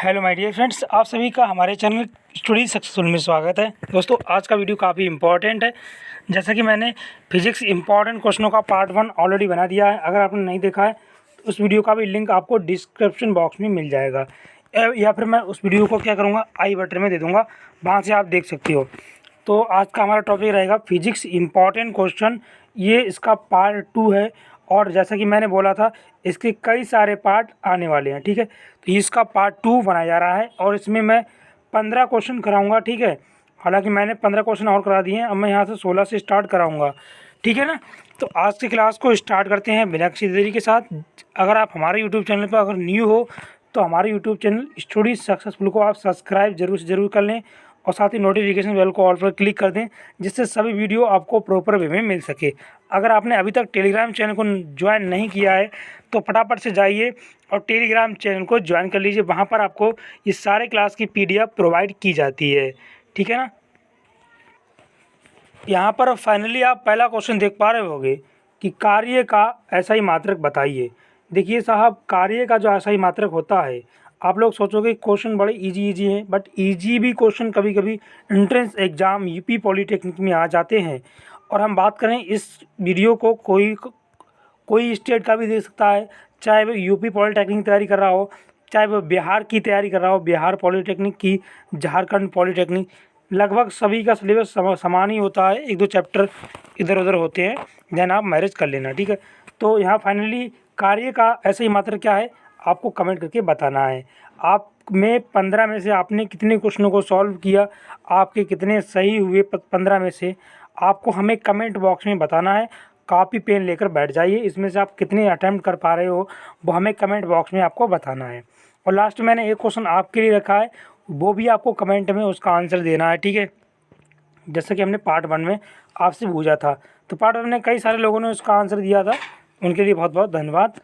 Hello my dear friends, आप सभी का हमारे चैनल स्टडी सक्सेसफुल में स्वागत है। दोस्तों, आज का वीडियो काफ़ी इंपॉर्टेंट है। जैसा कि मैंने फिजिक्स इंपॉर्टेंट क्वेश्चनों का पार्ट 1 ऑलरेडी बना दिया है। अगर आपने नहीं देखा है तो उस वीडियो का भी लिंक आपको डिस्क्रिप्शन बॉक्स में मिल जाएगा, या फिर मैं उस वीडियो को क्या करूँगा, आई बटन में दे दूँगा, वहाँ से आप देख सकते हो। तो आज का हमारा टॉपिक रहेगा फिजिक्स इंपॉर्टेंट क्वेश्चन। ये इसका पार्ट 2 है और जैसा कि मैंने बोला था, इसके कई सारे पार्ट आने वाले हैं। ठीक है, तो इसका पार्ट 2 बनाया जा रहा है और इसमें मैं 15 क्वेश्चन कराऊंगा। ठीक है, हालांकि मैंने 15 क्वेश्चन और करा दिए हैं, अब मैं यहाँ से 16 से स्टार्ट कराऊंगा। ठीक है ना। तो आज की क्लास को स्टार्ट करते हैं बिना किसी देरी के साथ। अगर आप हमारे यूट्यूब चैनल पर अगर न्यू हो तो हमारे यूट्यूब चैनल स्टडी सक्सेसफुल को आप सब्सक्राइब जरूर से ज़रूर कर लें और साथ ही नोटिफिकेशन बेल को ऑल पर क्लिक कर दें, जिससे सभी वीडियो आपको प्रॉपर वे में मिल सके। अगर आपने अभी तक टेलीग्राम चैनल को ज्वाइन नहीं किया है तो फटाफट से जाइए और टेलीग्राम चैनल को ज्वाइन कर लीजिए। वहाँ पर आपको ये सारे क्लास की PDF प्रोवाइड की जाती है। ठीक है ना। यहाँ पर फाइनली आप पहला क्वेश्चन देख पा रहे होंगे कि कार्य का ऐसा मात्रक बताइए। देखिए साहब, कार्य का जो ऐसा मात्रक होता है, आप लोग सोचोगे क्वेश्चन बड़े इजी हैं, बट इजी भी क्वेश्चन कभी कभी एंट्रेंस एग्ज़ाम यूपी पॉलीटेक्निक में आ जाते हैं। और हम बात करें इस वीडियो को कोई स्टेट का भी दे सकता है, चाहे वो यूपी पॉलीटेक्निक की तैयारी कर रहा हो, चाहे वो बिहार की तैयारी कर रहा हो, बिहार पॉलीटेक्निक की, झारखंड पॉलीटेक्निक, लगभग सभी का सिलेबस समान ही होता है। एक दो चैप्टर इधर उधर होते हैं, देन आप मैनेज कर लेना। ठीक है, तो यहाँ फाइनली कार्य का ऐसा ही मात्र क्या है आपको कमेंट करके बताना है। आप में 15 में से आपने कितने क्वेश्चनों को सॉल्व किया, आपके कितने सही हुए 15 में से, आपको हमें कमेंट बॉक्स में बताना है। कॉपी पेन लेकर बैठ जाइए, इसमें से आप कितने अटैम्प्ट कर पा रहे हो वो हमें कमेंट बॉक्स में आपको बताना है। और लास्ट में मैंने एक क्वेश्चन आपके लिए रखा है, वो भी आपको कमेंट में उसका आंसर देना है। ठीक है, जैसे कि हमने पार्ट 1 में आपसे पूछा था, तो पार्ट 1 में कई सारे लोगों ने उसका आंसर दिया था, उनके लिए बहुत बहुत धन्यवाद।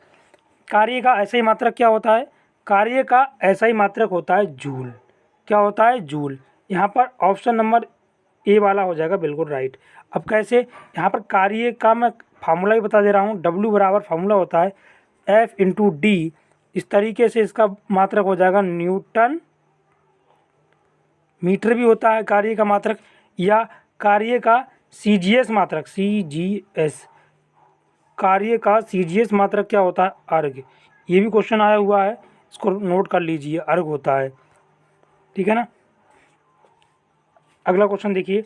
कार्य का ऐसा ही मात्रक क्या होता है? कार्य का ऐसा ही मात्रक होता है जूल। क्या होता है? जूल। यहाँ पर ऑप्शन नंबर ए वाला हो जाएगा बिल्कुल राइट। अब कैसे? यहाँ पर कार्य का मैं फार्मूला ही बता दे रहा हूँ। W बराबर फार्मूला होता है F/D। इस तरीके से इसका मात्रक हो जाएगा न्यूटन मीटर भी होता है कार्य का मात्रक, या कार्य का CGS मात्रक, CGS। कार्य का CGS मात्रक क्या होता है? अर्ग। ये भी क्वेश्चन आया हुआ है, इसको नोट कर लीजिए, अर्ग होता है। ठीक है ना। अगला क्वेश्चन देखिए,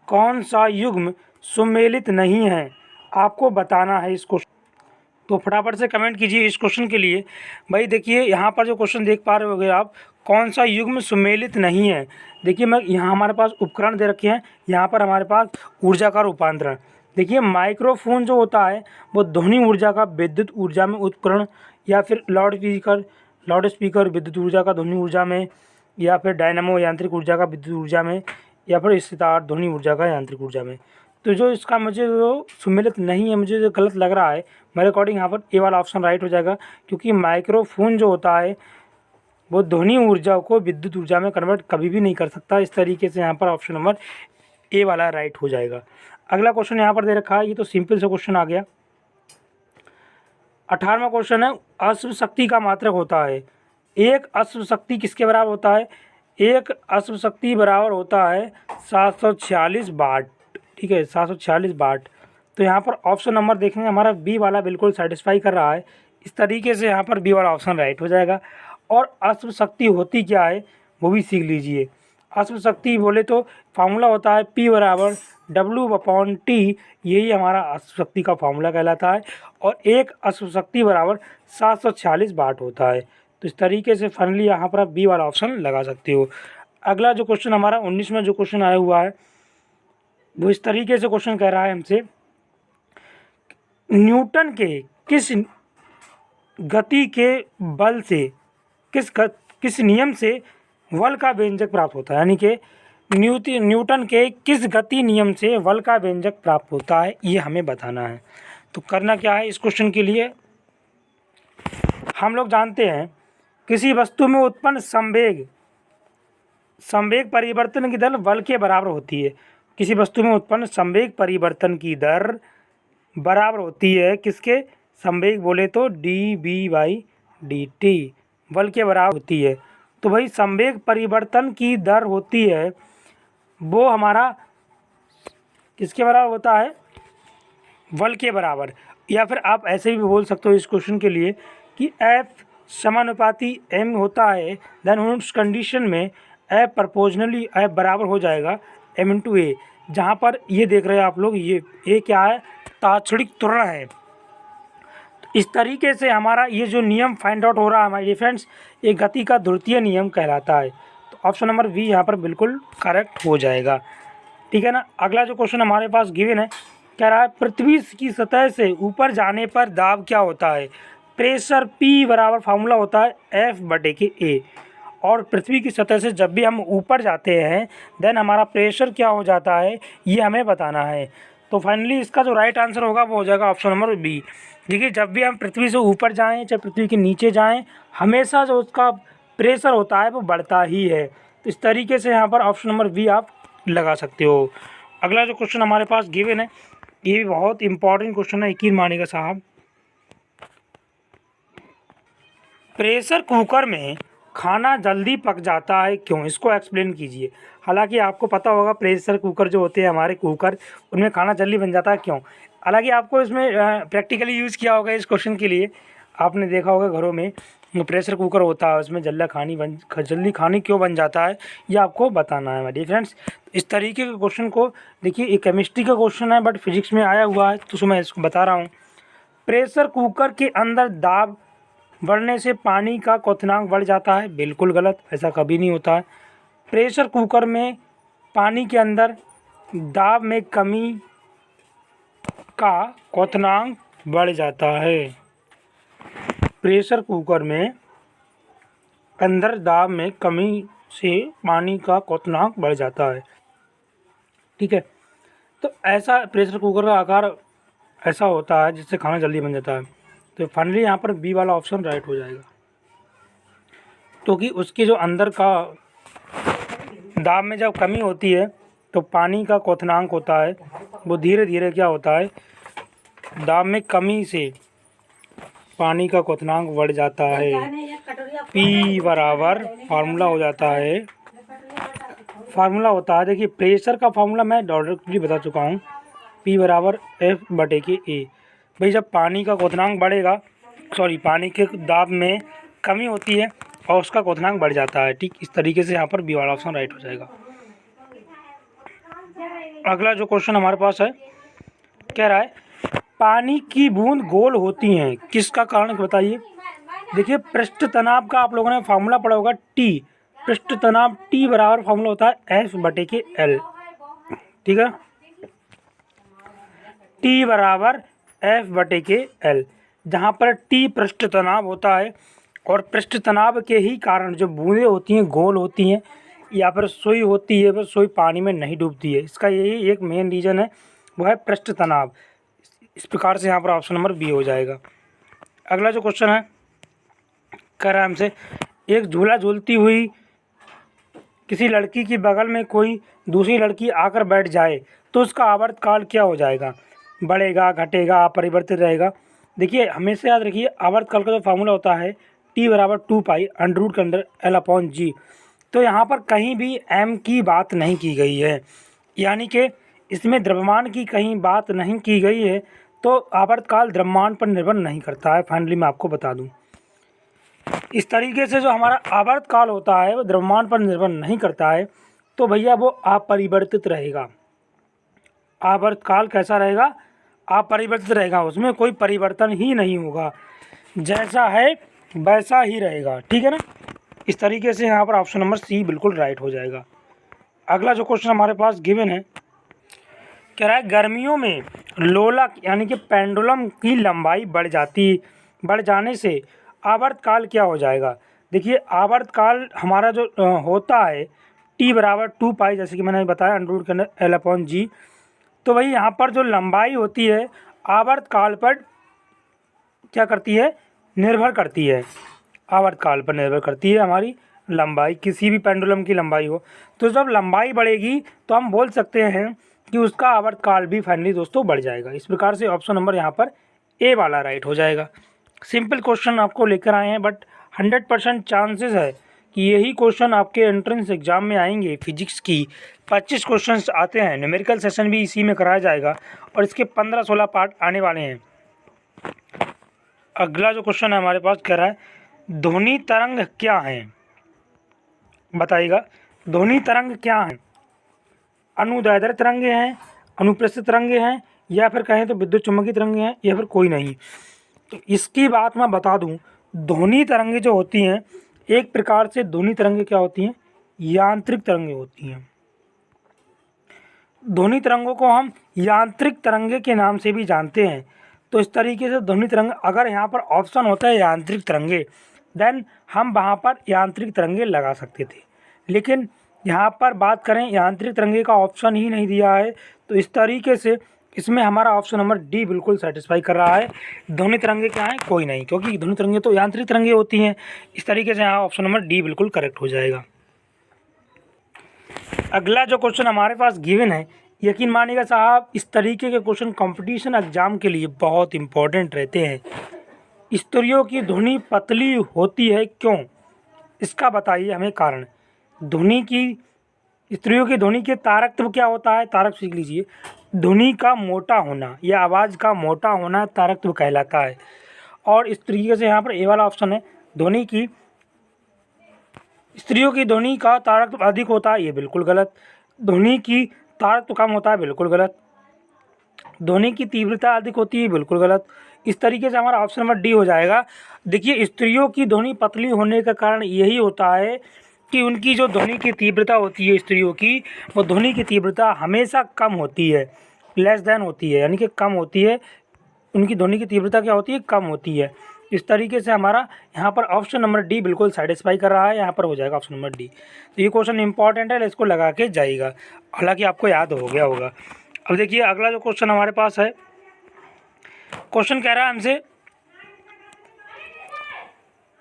कौन सा युग्म सुमेलित नहीं है, आपको बताना है इस क्वेश्चन। तो फटाफट से कमेंट कीजिए इस क्वेश्चन के लिए। भाई देखिए, यहाँ पर जो क्वेश्चन देख पा रहे होगे आप, कौन सा युग्म सुमेलित नहीं है। देखिए, मैं यहाँ हमारे पास उपकरण दे रखे हैं, यहाँ पर हमारे पास ऊर्जा का रूपांतरण। देखिए, माइक्रोफोन जो होता है वो ध्वनि ऊर्जा का विद्युत ऊर्जा में उपकरण, या फिर लाउड स्पीकर विद्युत ऊर्जा का ध्वनि ऊर्जा में, या फिर डायनामो यांत्रिक ऊर्जा का विद्युत ऊर्जा में, या फिर सितार ध्वनि ऊर्जा का यांत्रिक ऊर्जा में। तो जो इसका मुझे जो सुमेलित नहीं है, मुझे जो गलत लग रहा है, मेरे अकॉर्डिंग यहाँ पर ए वाला ऑप्शन राइट हो जाएगा, क्योंकि माइक्रोफोन जो होता है वो ध्वनि ऊर्जा को विद्युत ऊर्जा में कन्वर्ट कभी भी नहीं कर सकता। इस तरीके से यहाँ पर ऑप्शन नंबर ए वाला राइट हो जाएगा। अगला क्वेश्चन यहाँ पर दे रखा है, ये तो सिंपल सा क्वेश्चन आ गया। 18वां क्वेश्चन है, अश्व शक्ति का मात्रक होता है। एक अश्व शक्ति किसके बराबर होता है? एक अश्व शक्ति बराबर होता है 746 वाट। ठीक है, 746 वाट। तो यहाँ पर ऑप्शन नंबर देखेंगे, हमारा बी वाला बिल्कुल सेटिस्फाई कर रहा है। इस तरीके से यहाँ पर बी वाला ऑप्शन राइट हो जाएगा। और अश्व शक्ति होती क्या है वो भी सीख लीजिए। अश्व शक्ति बोले तो फार्मूला होता है P बराबर W/T। यही हमारा अश्व शक्ति का फार्मूला कहलाता है। और एक अश्व शक्ति बराबर 746 वाट होता है। तो इस तरीके से फाइनली यहाँ पर आप बी वाला ऑप्शन लगा सकते हो। अगला जो क्वेश्चन हमारा 19 में जो क्वेश्चन आया हुआ है, वो इस तरीके से क्वेश्चन कह रहा है हमसे, न्यूटन के किस गति के बल से किस नियम से बल का व्यंजक प्राप्त होता है। यानी कि न्यूटन के किस गति नियम से बल का व्यंजक प्राप्त होता है, ये हमें बताना है। तो करना क्या है इस क्वेश्चन के लिए, हम लोग जानते हैं किसी वस्तु में उत्पन्न संवेग परिवर्तन की दर बल के बराबर होती है। किसी वस्तु में उत्पन्न संवेग परिवर्तन की दर बराबर होती है किसके? संवेग बोले तो dB/dt dt बल के बराबर होती है। तो भाई संवेग परिवर्तन की दर होती है वो हमारा किसके बराबर होता है, बल के बराबर। या फिर आप ऐसे भी बोल सकते हो इस क्वेश्चन के लिए कि F समानुपाती m होता है, देन उस कंडीशन में F प्रपोजनली F बराबर हो जाएगा m इंटू ए। जहाँ पर ये देख रहे हैं आप लोग, ये ए क्या है, तात्क्षणिक त्वरण है। इस तरीके से हमारा ये जो नियम फाइंड आउट हो रहा है हमारे फ्रेंड्स, ये गति का द्वितीय नियम कहलाता है। तो ऑप्शन नंबर बी यहाँ पर बिल्कुल करेक्ट हो जाएगा, ठीक है ना। अगला जो क्वेश्चन हमारे पास गिवन है, कह रहा है पृथ्वी की सतह से ऊपर जाने पर दाब क्या होता है। प्रेशर P बराबर फार्मूला होता है F/A। और पृथ्वी की सतह से जब भी हम ऊपर जाते हैं देन हमारा प्रेशर क्या हो जाता है, ये हमें बताना है। तो फाइनली इसका जो राइट आंसर होगा वो हो जाएगा ऑप्शन नंबर बी। देखिए जब भी हम पृथ्वी से ऊपर जाएं चाहे पृथ्वी के नीचे जाएं, हमेशा जो उसका प्रेशर होता है वो बढ़ता ही है। तो इस तरीके से यहाँ पर ऑप्शन नंबर बी आप लगा सकते हो। अगला जो क्वेश्चन हमारे पास गिवन है, ये भी बहुत इंपॉर्टेंट क्वेश्चन है, यकीन मानिएगा साहब। प्रेशर कुकर में खाना जल्दी पक जाता है क्यों, इसको एक्सप्लेन कीजिए। हालांकि आपको पता होगा प्रेशर कुकर जो होते हैं हमारे कुकर, उनमें खाना जल्दी बन जाता है क्यों। हालांकि आपको इसमें प्रैक्टिकली यूज़ किया होगा इस क्वेश्चन के लिए, आपने देखा होगा घरों में प्रेशर कुकर होता है, उसमें जल्दी खानी क्यों बन जाता है, ये आपको बताना है मेरे फ्रेंड्स। इस तरीके के क्वेश्चन को देखिए, ये केमिस्ट्री का क्वेश्चन है बट फिजिक्स में आया हुआ है, तो मैं इसको बता रहा हूँ। प्रेशर कुकर के अंदर दाब बढ़ने से पानी का क्वथनांक बढ़ जाता है, बिल्कुल गलत, ऐसा कभी नहीं होता है। प्रेशर कुकर में पानी के अंदर दाब में कमी का क्वथनांक बढ़ जाता है। प्रेशर कुकर में अंदर दाब में कमी से पानी का क्वथनांक बढ़ जाता है, ठीक है। तो ऐसा प्रेशर कुकर का आकार ऐसा होता है जिससे खाना जल्दी बन जाता है। तो फाइनली यहाँ पर बी वाला ऑप्शन राइट हो जाएगा, क्योंकि उसके जो अंदर का दाब में जब कमी होती है तो पानी का क्वथनांक होता है वो धीरे धीरे क्या होता है, दाब में कमी से पानी का क्वथनांक बढ़ जाता है। P बराबर फार्मूला हो जाता है, फार्मूला होता है, देखिए प्रेशर का फार्मूला मैं डायरेक्टली बता चुका हूँ, P बराबर F/A। भाई जब पानी का क्वथनांक बढ़ेगा, पानी के दाब में कमी होती है और उसका क्वथनांक बढ़ जाता है, ठीक। इस तरीके से यहाँ पर बी वाला ऑप्शन राइट हो जाएगा। अगला जो क्वेश्चन हमारे पास है, कह रहा है पानी की बूंद गोल होती हैं, किसका कारण बताइए। देखिए पृष्ठ तनाव का आप लोगों ने फार्मूला पढ़ा होगा T, पृष्ठ तनाव T बराबर फार्मूला होता है F/L, ठीक है। T बराबर F/L, जहाँ पर T पृष्ठ तनाव होता है और पृष्ठ तनाव के ही कारण जो बूंदें होती हैं गोल होती हैं या फिर सुई होती है, वो सुई पानी में नहीं डूबती है। इसका यही एक मेन रीज़न है, वो है पृष्ठ तनाव। इस प्रकार से यहाँ पर ऑप्शन नंबर बी हो जाएगा। अगला जो क्वेश्चन है, कह रहा है हमसे एक झूला झूलती हुई किसी लड़की की बगल में कोई दूसरी लड़की आकर बैठ जाए तो उसका आवर्तकाल क्या हो जाएगा, बढ़ेगा, घटेगा, अपरिवर्तित रहेगा। देखिए हमेशा याद रखिए आवर्तकाल का जो फार्मूला होता है T बराबर 2π√L/G। तो यहाँ पर कहीं भी m की बात नहीं की गई है, यानी कि इसमें द्रव्यमान की कहीं बात नहीं की गई है, तो आवर्तकाल द्रव्यमान पर निर्भर नहीं करता है। फाइनली मैं आपको बता दूं, इस तरीके से जो हमारा आवर्तकाल होता है वो द्रव्यमान पर निर्भर नहीं करता है, तो भैया वो अपरिवर्तित रहेगा। आवर्तकाल कैसा रहेगा, अपरिवर्तित रहेगा, उसमें कोई परिवर्तन ही नहीं होगा, जैसा है वैसा ही रहेगा, ठीक है ना। इस तरीके से यहाँ पर ऑप्शन नंबर सी बिल्कुल राइट हो जाएगा। अगला जो क्वेश्चन हमारे पास गिवन है, कह रहा है गर्मियों में लोलक यानी कि पेंडुलम की लंबाई बढ़ जाने से आवर्तकाल क्या हो जाएगा। देखिए आवर्तकाल हमारा जो होता है T बराबर 2π, जैसे कि मैंने बताया √L/G। तो भाई यहाँ पर जो लंबाई होती है आवर्तकाल पर क्या करती है, निर्भर करती है, आवर्तकाल पर निर्भर करती है हमारी लंबाई, किसी भी पेंडुलम की लंबाई हो। तो जब लंबाई बढ़ेगी तो हम बोल सकते हैं कि उसका आवर्तकाल भी फाइनली दोस्तों बढ़ जाएगा। इस प्रकार से ऑप्शन नंबर यहाँ पर ए वाला राइट हो जाएगा। सिंपल क्वेश्चन आपको लेकर आए हैं, बट 100% चांसेस है कि यही क्वेश्चन आपके एंट्रेंस एग्जाम में आएंगे। फिजिक्स की 25 क्वेश्चंस आते हैं, न्यूमेरिकल सेशन भी इसी में कराया जाएगा और इसके 15-16 पार्ट आने वाले हैं। अगला जो क्वेश्चन है हमारे पास कह रहा है ध्वनि तरंग क्या है, बताइएगा ध्वनि तरंग क्या है। अनुदैर्ध्य तरंगे हैं, अनुप्रस्थ तरंगे हैं, या फिर कहें तो विद्युत चुम्बकीय तरंगे हैं, या फिर कोई नहीं। तो इसकी बात मैं बता दूं, ध्वनि तरंगे जो होती हैं एक प्रकार से ध्वनि तरंगे क्या होती हैं, यांत्रिक तरंगे होती हैं। ध्वनि तरंगों को हम यांत्रिक तरंगे के नाम से भी जानते हैं। तो इस तरीके से ध्वनि तरंग, अगर यहाँ पर ऑप्शन होता है यांत्रिक तरंगे, देन हम वहाँ पर यांत्रिक तरंगे लगा सकते थे, लेकिन यहाँ पर बात करें यांत्रिक तरंगे का ऑप्शन ही नहीं दिया है। तो इस तरीके से इसमें हमारा ऑप्शन नंबर डी बिल्कुल सेटिस्फाई कर रहा है। ध्वनि तरंगे क्या है, कोई नहीं, क्योंकि ध्वनि तरंगे तो यांत्रिक तरंगे होती हैं। इस तरीके से यहाँ ऑप्शन नंबर डी बिल्कुल करेक्ट हो जाएगा। अगला जो क्वेश्चन हमारे पास गिवन है, यकीन मानिएगा साहब इस तरीके के क्वेश्चन कंपटीशन एग्जाम के लिए बहुत इंपॉर्टेंट रहते हैं। स्त्रियों की ध्वनि पतली होती है क्यों, इसका बताइए हमें कारण। स्त्रियों की ध्वनि के तारकत्व क्या होता है, तारक सीख लीजिए। ध्वनि का मोटा होना या आवाज़ का मोटा होना तारकत्व कहलाता है। और इस तरीके से यहाँ पर ए वाला ऑप्शन है, स्त्रियों की ध्वनि का तारकत्व अधिक होता है, ये बिल्कुल गलत। ध्वनि की तारकत्व कम होता है, बिल्कुल गलत। ध्वनि की तीव्रता अधिक होती है, बिल्कुल गलत। इस तरीके से हमारा ऑप्शन नंबर डी हो जाएगा। देखिए स्त्रियों की ध्वनि पतली होने का कारण यही होता है कि उनकी जो ध्वनि की तीव्रता होती है स्त्रियों की, वो ध्वनि की तीव्रता हमेशा कम होती है, लेस देन होती है, यानी कि कम होती है। उनकी ध्वनि की तीव्रता क्या होती है, कम होती है। इस तरीके से हमारा यहाँ पर ऑप्शन नंबर डी बिल्कुल सेटिस्फाई कर रहा है, यहाँ पर हो जाएगा ऑप्शन नंबर डी। तो ये क्वेश्चन इंपॉर्टेंट है, इसको लगा के जाइएगा, हालांकि आपको याद हो गया होगा। अब देखिए अगला जो क्वेश्चन हमारे पास है, क्वेश्चन कह रहा है हमसे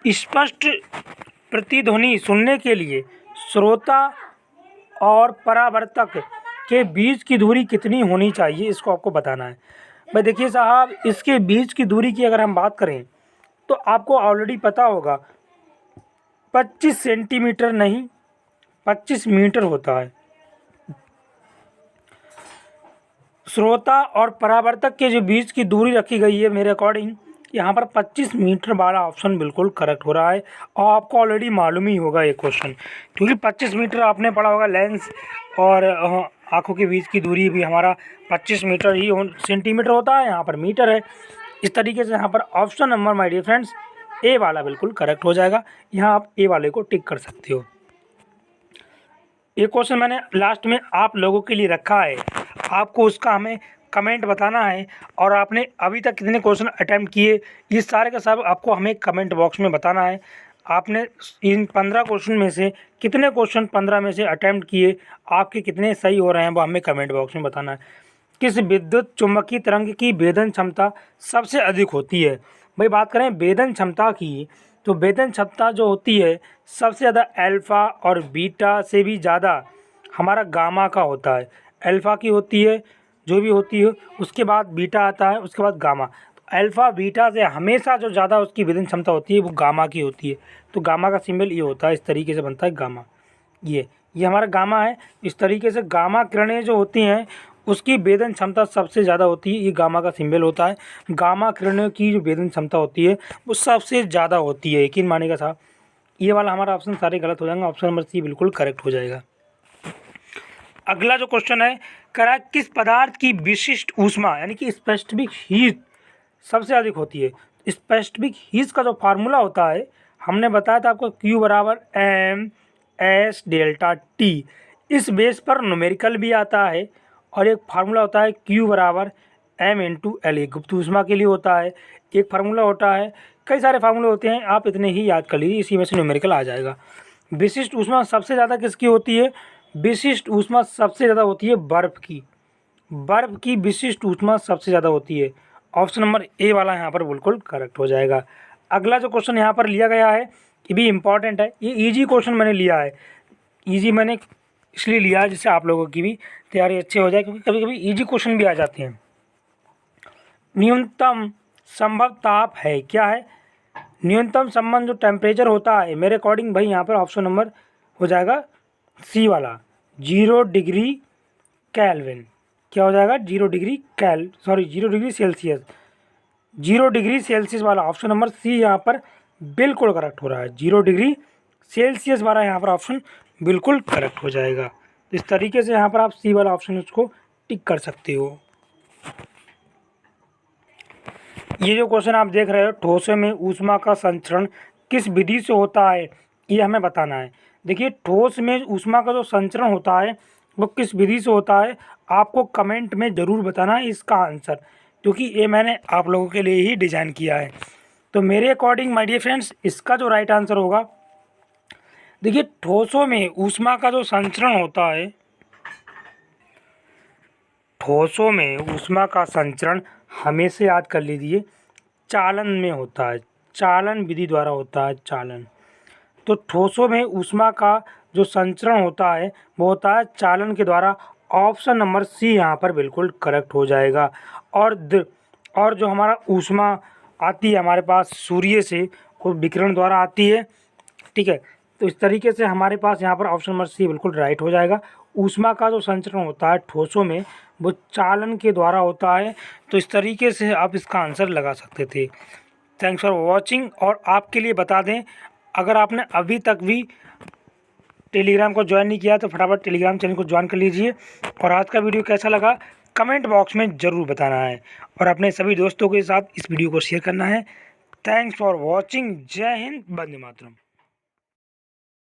स्पष्ट प्रतिध्वनि सुनने के लिए श्रोता और परावर्तक के बीच की दूरी कितनी होनी चाहिए, इसको आपको बताना है। भाई देखिए साहब, इसके बीच की दूरी की अगर हम बात करें तो आपको ऑलरेडी पता होगा 25 सेंटीमीटर नहीं 25 मीटर होता है। श्रोता और परावर्तक के जो बीच की दूरी रखी गई है मेरे अकॉर्डिंग यहाँ पर 25 मीटर वाला ऑप्शन बिल्कुल करेक्ट हो रहा है। और आपको ऑलरेडी मालूम ही होगा ये क्वेश्चन, क्योंकि 25 मीटर आपने पढ़ा होगा। लेंस और आँखों के बीच की दूरी भी हमारा 25 मीटर ही सेंटीमीटर होता है, यहाँ पर मीटर है। इस तरीके से यहाँ पर option number my dear friends A वाला बिल्कुल करेक्ट हो जाएगा। यहाँ आप ए वाले को टिक कर सकते हो। ये क्वेश्चन मैंने लास्ट में आप लोगों के लिए रखा है, आपको उसका हमें कमेंट बताना है। और आपने अभी तक कितने क्वेश्चन अटैम्प्ट किए, ये सारे का सब आपको हमें कमेंट बॉक्स में बताना है। आपने इन 15 क्वेश्चन में से कितने क्वेश्चन 15 में से अटैम्प्ट किए, आपके कितने सही हो रहे हैं, वो हमें कमेंट बॉक्स में बताना है। किस विद्युत चुम्बकीय तरंग की भेदन क्षमता सबसे अधिक होती है। भाई बात करें भेदन क्षमता की, तो भेदन क्षमता जो होती है सबसे ज़्यादा अल्फ़ा और बीटा से भी ज़्यादा हमारा गामा का होता है। अल्फ़ा की होती है जो भी होती है, उसके बाद बीटा आता है, उसके बाद गामा। तो अल्फ़ा बीटा से हमेशा जो ज़्यादा उसकी भेदन क्षमता होती है वो गामा की होती है। तो गामा का सिंबल ये होता है, इस तरीके से बनता है गामा। ये हमारा गामा है। इस तरीके से गामा किरणें जो होती हैं उसकी भेदन क्षमता सबसे ज़्यादा होती है, ये गामा का सिंबल होता है। गामा किरणों की जो भेदन क्षमता होती है वो सबसे ज़्यादा होती है, यकीन मानिएगा साहब। ये वाला हमारा ऑप्शन सारे गलत हो जाएंगे, ऑप्शन नंबर सी बिल्कुल करेक्ट हो जाएगा। अगला जो क्वेश्चन है कह रहा है किस पदार्थ की विशिष्ट ऊष्मा यानी कि स्पेसिफिक हीट सबसे अधिक होती है। स्पेसिफिक हीट का जो फार्मूला होता है हमने बताया था आपको, Q बराबर MS डेल्टा T। इस बेस पर न्यूमेरिकल भी आता है और एक फार्मूला होता है Q बराबर M इंटू L, गुप्त ऊष्मा के लिए होता है। एक फार्मूला होता है, कई सारे फार्मूले होते हैं, आप इतने ही याद कर लीजिए, इसी में से न्यूमेरिकल आ जाएगा। विशिष्ट ऊष्मा सबसे ज़्यादा किसकी होती है, विशिष्ट ऊष्मा सबसे ज़्यादा होती है बर्फ़ की। बर्फ़ की विशिष्ट ऊष्मा सबसे ज़्यादा होती है। ऑप्शन नंबर ए वाला यहाँ पर बिल्कुल करेक्ट हो जाएगा। अगला जो क्वेश्चन यहाँ पर लिया गया है ये भी इम्पॉर्टेंट है, ये इजी क्वेश्चन मैंने लिया है। इजी मैंने इसलिए लिया है जिससे आप लोगों की भी तैयारी अच्छी हो जाए, क्योंकि कभी कभी इजी क्वेश्चन भी आ जाते हैं। न्यूनतम संभव ताप है। क्या है? न्यूनतम संबंध जो टेम्परेचर होता है, मेरे अकॉर्डिंग भाई यहाँ पर ऑप्शन नंबर हो जाएगा सी वाला, 0 डिग्री केल्विन। क्या हो जाएगा? 0 डिग्री सेल्सियस। 0 डिग्री सेल्सियस वाला ऑप्शन नंबर सी यहाँ पर बिल्कुल करेक्ट हो रहा है। 0 डिग्री सेल्सियस वाला यहाँ पर ऑप्शन बिल्कुल करेक्ट हो जाएगा। तो इस तरीके से यहाँ पर आप सी वाला ऑप्शन उसको टिक कर सकते हो। ये जो क्वेश्चन आप देख रहे हो, ठोसों में ऊष्मा का संचरण किस विधि से होता है, ये हमें बताना है। देखिए, ठोस में ऊष्मा का जो संचरण होता है वो किस विधि से होता है, आपको कमेंट में ज़रूर बताना है इसका आंसर, क्योंकि ये मैंने आप लोगों के लिए ही डिज़ाइन किया है। तो मेरे अकॉर्डिंग माय डियर फ्रेंड्स, इसका जो राइट आंसर होगा, देखिए ठोसों में ऊष्मा का जो संचरण होता है, ठोसों में ऊष्मा का संचरण हमेशा याद कर लीजिए चालन में होता है, चालन विधि द्वारा होता है, चालन। तो ठोसों में ऊष्मा का जो संचरण होता है वो होता है चालन के द्वारा। ऑप्शन नंबर सी यहाँ पर बिल्कुल करेक्ट हो जाएगा। और जो हमारा ऊष्मा आती है हमारे पास सूर्य से, वो विकिरण द्वारा आती है, ठीक है। तो इस तरीके से हमारे पास यहाँ पर ऑप्शन नंबर सी बिल्कुल राइट हो जाएगा। ऊष्मा का जो संचरण होता है ठोसों में वो चालन के द्वारा होता है। तो इस तरीके से आप इसका आंसर लगा सकते थे। Thanks for watching. और आपके लिए बता दें, अगर आपने अभी तक भी टेलीग्राम को ज्वाइन नहीं किया तो फटाफट टेलीग्राम चैनल को ज्वाइन कर लीजिए। और आज का वीडियो कैसा लगा कमेंट बॉक्स में ज़रूर बताना है, और अपने सभी दोस्तों के साथ इस वीडियो को शेयर करना है। Thanks for watching. जय हिंद, वंदे मातरम।